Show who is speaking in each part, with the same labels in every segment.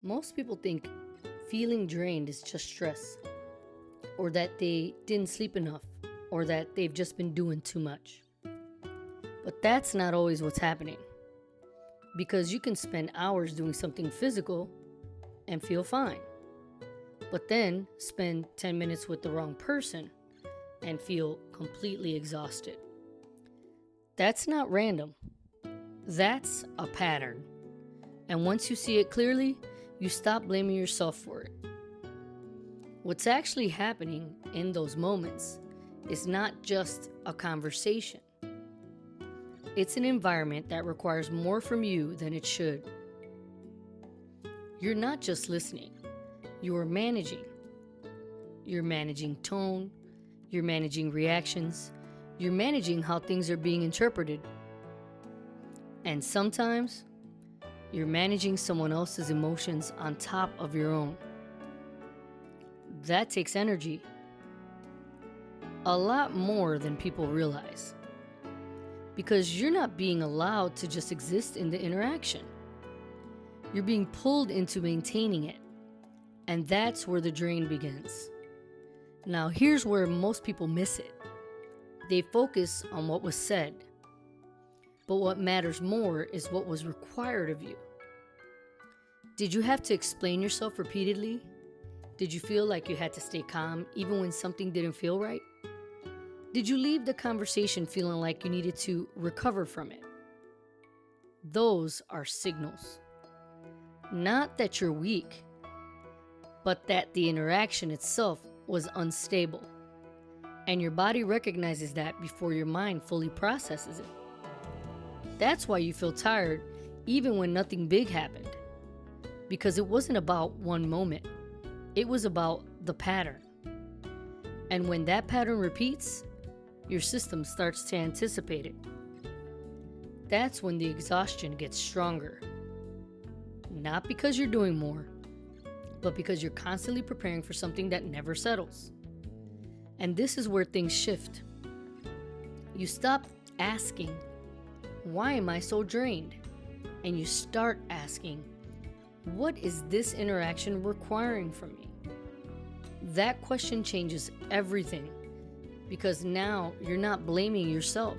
Speaker 1: Most people think feeling drained is just stress, or that they didn't sleep enough, or that they've just been doing too much. But that's not always what's happening, because you can spend hours doing something physical and feel fine, but then spend 10 minutes with the wrong person and feel completely exhausted. That's not random, that's a pattern. And once you see it clearly, you stop blaming yourself for it. What's actually happening in those moments is not just a conversation, it's an environment that requires more from you than it should. You're not just listening, you're managing. You're managing tone, you're managing reactions, you're managing how things are being interpreted. And sometimes, you're managing someone else's emotions on top of your own. That takes energy. A lot more than people realize. Because you're not being allowed to just exist in the interaction. You're being pulled into maintaining it. And that's where the drain begins. Now, here's where most people miss it. They focus on what was said. But what matters more is what was required of you. Did you have to explain yourself repeatedly? Did you feel like you had to stay calm even when something didn't feel right? Did you leave the conversation feeling like you needed to recover from it? Those are signals. Not that you're weak, but that the interaction itself was unstable. And your body recognizes that before your mind fully processes it. That's why you feel tired even when nothing big happened. Because it wasn't about one moment, it was about the pattern. And when that pattern repeats, your system starts to anticipate it. That's when the exhaustion gets stronger. Not because you're doing more, but because you're constantly preparing for something that never settles. And this is where things shift. You stop asking, why am I so drained? And you start asking, what is this interaction requiring from me? That question changes everything because now you're not blaming yourself.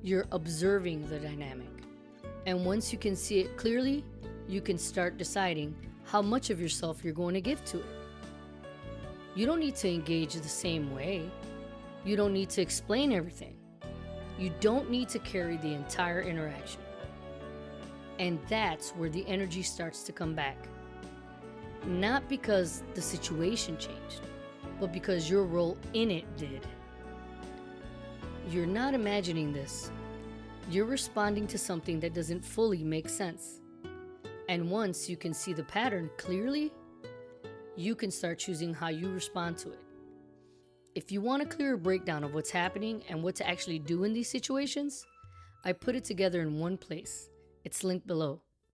Speaker 1: You're observing the dynamic. And once you can see it clearly, you can start deciding how much of yourself you're going to give to it. You don't need to engage the same way. You don't need to explain everything. You don't need to carry the entire interaction. And that's where the energy starts to come back. Not because the situation changed, but because your role in it did. You're not imagining this. You're responding to something that doesn't fully make sense. And once you can see the pattern clearly, you can start choosing how you respond to it. If you want a clearer breakdown of what's happening and what to actually do in these situations, I put it together in one place. It's linked below.